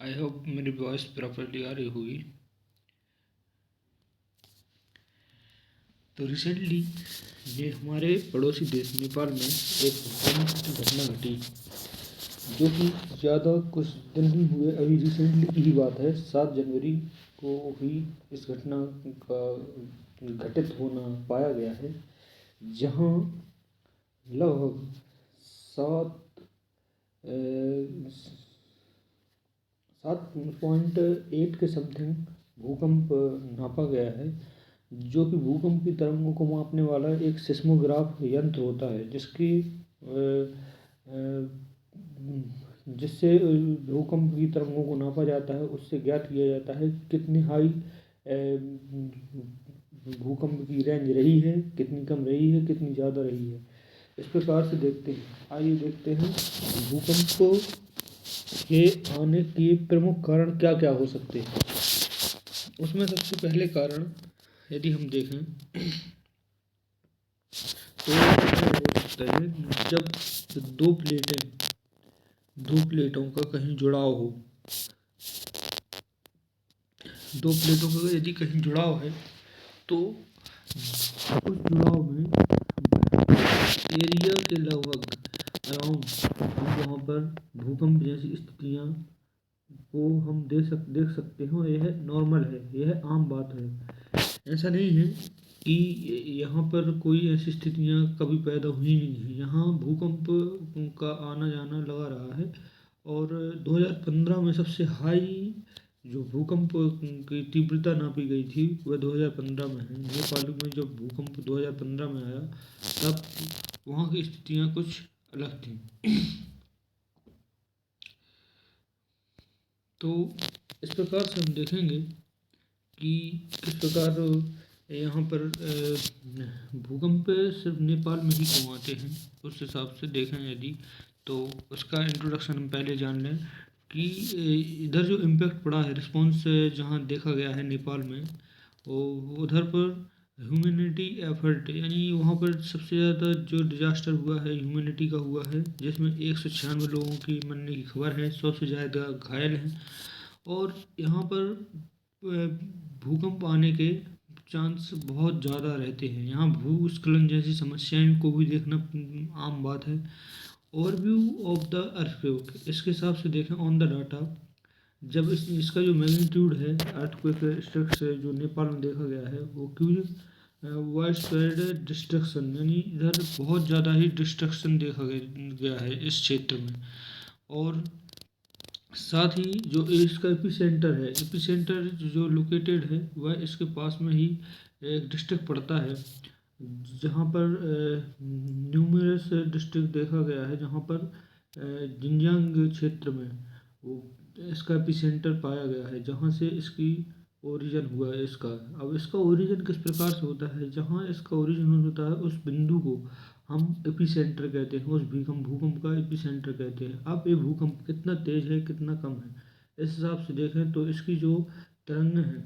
I hope मेरी voice properly आ रही होगी। तो रिसेंटली ये हमारे पड़ोसी देश नेपाल में एक भूकंप की घटना घटी, जो कि ज़्यादा कुछ दिन नहीं हुए, अभी रिसेंटली की ही बात है। 7 जनवरी को ही इस घटना का घटित होना पाया गया है, जहाँ लगभग 7.8 के समथिंग भूकंप नापा गया है, जो कि भूकंप की तरंगों को मापने वाला एक सिस्मोग्राफ यंत्र होता है, जिससे भूकंप की तरंगों को नापा जाता है। उससे ज्ञात किया जाता है कितनी हाई भूकंप की रेंज रही है, कितनी कम रही है, कितनी ज़्यादा रही है। इस प्रकार से देखते हैं, आइए देखते हैं भूकंप के आने के प्रमुख कारण क्या क्या हो सकते हैं। उसमें सबसे पहले कारण यदि हम देखें तो हो सकता है जब दो प्लेटों का कहीं जुड़ाव हो। दो प्लेटों का यदि कहीं जुड़ाव है तो उस जुड़ाव में एरिया के लगभग अराउंड हम वहाँ पर भूकंप जैसी स्थितियाँ को हम देख सकते हो। यह नॉर्मल है, यह आम बात है। ऐसा नहीं है कि यहाँ पर कोई ऐसी स्थितियाँ कभी पैदा हुई नहीं है। यहाँ भूकंप का आना जाना लगा रहा है, और 2015 में सबसे हाई जो भूकंप की तीव्रता नापी गई थी वह 2015 में है। नेपाल में जब भूकंप 2015 में आया तब वहाँ की स्थितियाँ कुछ अलग थी। तो इस प्रकार से हम देखेंगे कि किस प्रकार यहाँ पर भूकंप सिर्फ नेपाल में ही क्यों आते हैं। उस हिसाब से देखें यदि, तो उसका इंट्रोडक्शन हम पहले जान लें कि इधर जो इम्पैक्ट पड़ा है, रिस्पॉन्स जहाँ देखा गया है नेपाल में, वो उधर पर ह्यूमैनिटी एफर्ट, यानी वहाँ पर सबसे ज़्यादा जो डिजास्टर हुआ है ह्यूमैनिटी का हुआ है, जिसमें 196 लोगों की मरने की खबर है, 100 से ज़्यादा घायल हैं। और यहाँ पर भूकंप आने के चांस बहुत ज़्यादा रहते हैं। यहाँ भूस्खलन जैसी समस्याएं को भी देखना आम बात है। ओवरव्यू ऑफ द अर्थक्वेक, इसके हिसाब से देखें ऑन द डाटा, जब इसका जो मैग्नीट्यूड है अर्थक्वेक स्ट्रक्स जो नेपाल में देखा गया है, वो क्यों वाइड स्प्रेड डिस्ट्रक्शन, यानी इधर बहुत ज़्यादा ही डिस्ट्रक्शन देखा गया है इस क्षेत्र में। और साथ ही जो इसका एपिसेंटर है, एपिसेंटर जो लोकेटेड है वह इसके पास में ही एक डिस्ट्रिक्ट पड़ता है, जहाँ पर न्यूमरस डिस्ट्रिक्ट देखा गया है, जहाँ पर जिंजियांग क्षेत्र में वो इसका एपिसेंटर पाया गया है, जहाँ से इसकी ओरिजिन हुआ है इसका। अब इसका ओरिजिन किस प्रकार से होता है, जहाँ इसका ओरिजिन होता है उस बिंदु को हम एपिसेंटर कहते हैं, उस भूकंप का एपिसेंटर कहते हैं। अब ये भूकंप कितना तेज है, कितना कम है, इस हिसाब से देखें तो इसकी जो तरंग है,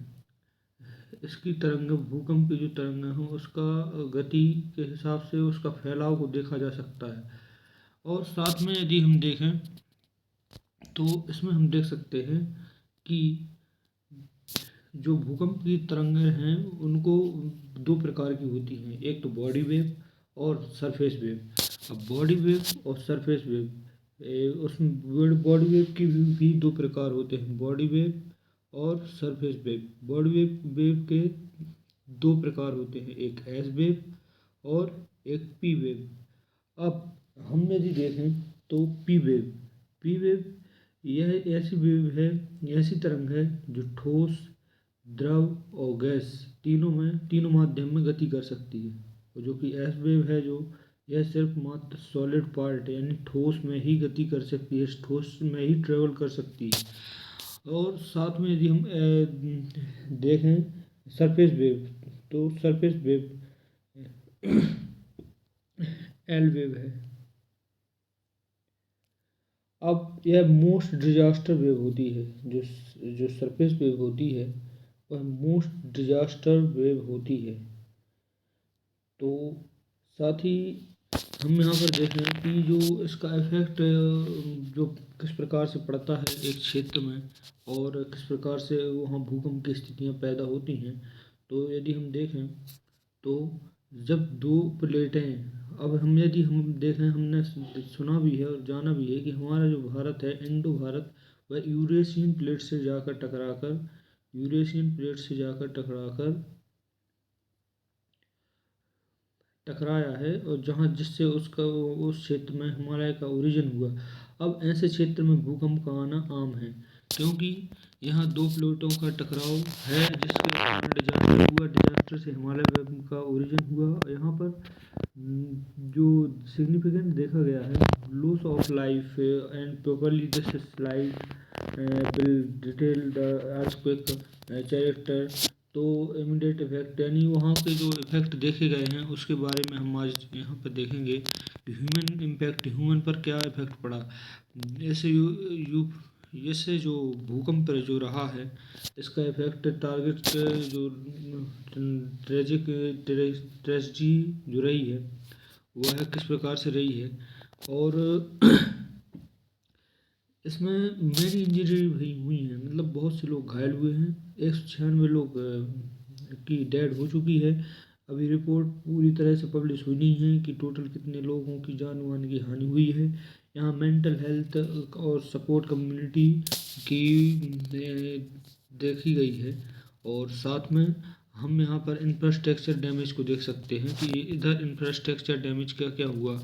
इसकी तरंग, भूकंप की जो तरंग है, उसका गति के हिसाब से उसका फैलाव को देखा जा सकता है। और साथ में यदि हम देखें तो इसमें हम देख सकते हैं कि जो भूकंप की तरंगें हैं उनको दो प्रकार की होती हैं, एक तो बॉडी वेव और सरफेस वेव। अब बॉडी वेव और सरफेस वेव, उसमें बॉडी वेव की भी दो प्रकार होते हैं, बॉडी वेव और सरफेस वेव। बॉडी वेव के दो प्रकार होते हैं, एक एस वेव और एक पी वेव। अब हम यदि देखें तो पी वेव यह ऐसी वेव है, ऐसी तरंग है जो ठोस, द्रव और गैस तीनों माध्यम में गति कर सकती है। और जो कि एस वेव है, जो यह सिर्फ मात्र सॉलिड पार्ट यानी ठोस में ही गति कर सकती है, ठोस में ही ट्रेवल कर सकती है। और साथ में यदि हम देखें सरफेस वेव, तो सरफेस वेव एल वेव है। अब यह मोस्ट डिजास्टर वेव होती है, जो सरफेस वेव होती है वह मोस्ट डिजास्टर वेव होती है। तो साथ ही हम यहाँ पर देखें कि जो इसका इफ़ेक्ट जो किस प्रकार से पड़ता है एक क्षेत्र में और किस प्रकार से वहाँ भूकंप की स्थितियाँ पैदा होती हैं। तो यदि हम देखें तो जब दो प्लेटें, अब हम यदि हम देखें, हमने सुना भी है और जाना भी है कि हमारा जो भारत है, इंडो भारत, वह यूरेशियन प्लेट से जाकर टकराया है, और जहाँ जिससे उसका उस क्षेत्र में हिमालय का ओरिजिन हुआ। अब ऐसे क्षेत्र में भूकंप का आना आम है, क्योंकि यहाँ दो प्लेटों का टकराव है जिसके कारण डिजास्टर से हिमालय का ओरिजिन हुआ। यहाँ पर जो सिग्निफिकेंट देखा गया है, loss of life and properly this slide will detail the earthquake character. तो इमीडिएट इफेक्ट, यानी वहाँ के जो इफेक्ट देखे गए हैं उसके बारे में हम आज यहाँ पर देखेंगे कि ह्यूमन इम्पैक्ट, ह्यूमन पर क्या इफेक्ट पड़ा। ऐसे जैसे जो भूकंप पर जो रहा है, इसका इफेक्ट टारगेट जो ट्रेजिडी जो रही है वह किस प्रकार से रही है, और इसमें मेरी इंजरी भी हुई है, मतलब बहुत से लोग घायल हुए हैं, 196 लोग की डेड हो चुकी है। अभी रिपोर्ट पूरी तरह से पब्लिश हुई नहीं है कि टोटल कितने लोगों की जान वान की हानि हुई है। यहाँ मेंटल हेल्थ और सपोर्ट कम्युनिटी की देखी गई है, और साथ में हम यहाँ पर इंफ्रास्ट्रक्चर डैमेज को देख सकते हैं कि इधर इंफ्रास्ट्रक्चर डैमेज क्या क्या हुआ।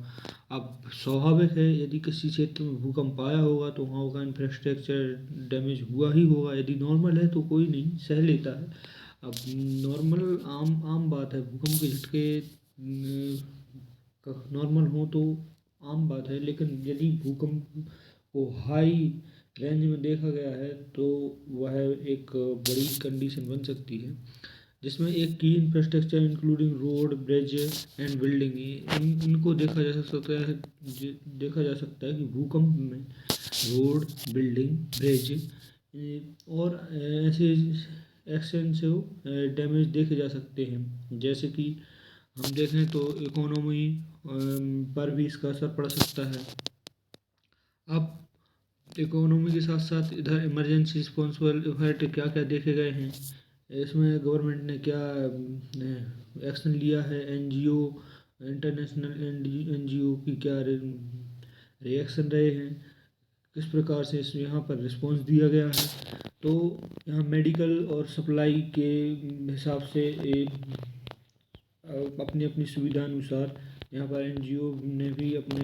अब स्वाभाविक है, यदि किसी क्षेत्र में भूकंप आया होगा तो वहाँ का इंफ्रास्ट्रक्चर डैमेज हुआ ही होगा। यदि नॉर्मल है तो कोई नहीं, सह लेता है। अब नॉर्मल आम आम बात है, भूकंप के झटके नॉर्मल हो तो आम बात है, लेकिन यदि भूकंप को हाई रेंज में देखा गया है तो वह एक बड़ी कंडीशन बन सकती है, जिसमें एक की infrastructure including road, bridge and building, इनको देखा जा सकता है कि भूकंप में रोड, बिल्डिंग, ब्रिज और ऐसे एक्सटेंसिव डैमेज देखे जा सकते हैं। जैसे कि हम देखें तो इकोनॉमी पर भी इसका असर पड़ सकता है। अब इकोनॉमी के साथ साथ इधर इमरजेंसी रिस्पॉन्सिबल इफेक्ट क्या क्या देखे गए हैं, इसमें गवर्नमेंट ने क्या एक्शन लिया है, एनजीओ, इंटरनेशनल एनजीओ की क्या रिएक्शन रहे हैं, किस प्रकार से इस यहाँ पर रिस्पॉन्स दिया गया है। तो यहाँ मेडिकल और सप्लाई के हिसाब से अपनी अपनी सुविधा अनुसार यहाँ पर एनजीओ ने भी अपना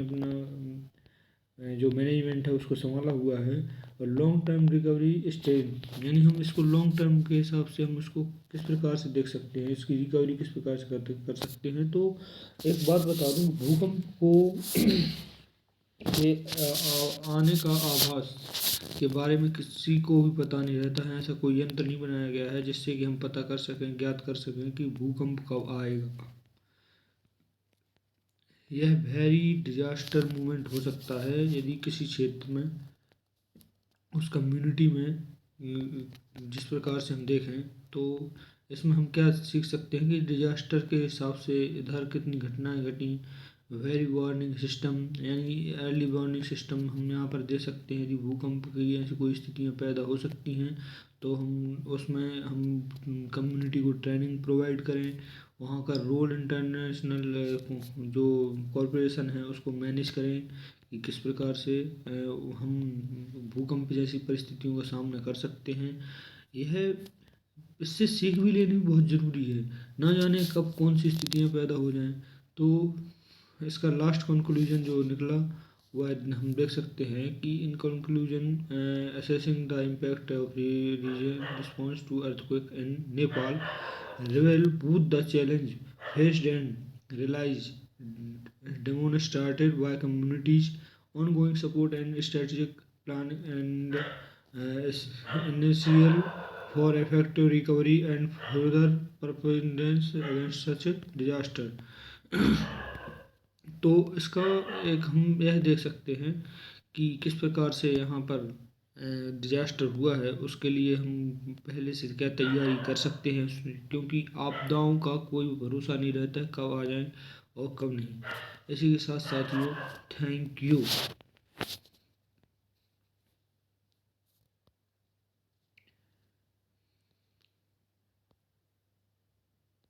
जो मैनेजमेंट है उसको संभाला हुआ है। और लॉन्ग टर्म रिकवरी स्टेज, यानी हम इसको लॉन्ग टर्म के हिसाब से हम इसको किस प्रकार से देख सकते हैं, इसकी रिकवरी किस प्रकार से कर सकते हैं। तो एक बात बता दूं, भूकंप को के आने का आभास के बारे में किसी को भी पता नहीं रहता है। ऐसा कोई यंत्र नहीं बनाया गया है जिससे कि हम पता कर सकें, ज्ञात कर सकें कि भूकंप कब आएगा। यह वेरी डिजास्टर मूवमेंट हो सकता है यदि किसी क्षेत्र में, उस कम्युनिटी में, जिस प्रकार से हम देखें तो इसमें हम क्या सीख सकते हैं कि डिजास्टर के हिसाब से इधर कितनी घटनाएं घटी। वेरी वार्निंग सिस्टम, यानी अर्ली वार्निंग सिस्टम हम यहाँ पर दे सकते हैं। यदि भूकंप की ऐसी कोई स्थितियाँ पैदा हो सकती हैं तो हम कम्युनिटी को ट्रेनिंग प्रोवाइड करें, वहाँ का रोल इंटरनेशनल जो कॉरपोरेशन है उसको मैनेज करें कि किस प्रकार से हम भूकंप जैसी परिस्थितियों का सामना कर सकते हैं। यह इससे सीख भी लेनी बहुत ज़रूरी है, ना जाने कब कौन सी स्थितियाँ पैदा हो जाएं। तो इसका लास्ट कंक्लूजन जो निकला वह हम देख सकते हैं कि in conclusion assessing the impact of region response to earthquake in Nepal reveal both the challenge faced and realize demonstrated by communities ongoing support and strategic plan and initial for effective recovery and further preparedness against such a disaster। तो इसका एक हम यह देख सकते हैं कि किस प्रकार से यहाँ पर डिजास्टर हुआ है, उसके लिए हम पहले से क्या तैयारी कर सकते हैं, क्योंकि आपदाओं का कोई भरोसा नहीं रहता है कब आ जाए और कब नहीं। इसी के साथ साथियों, थैंक यू।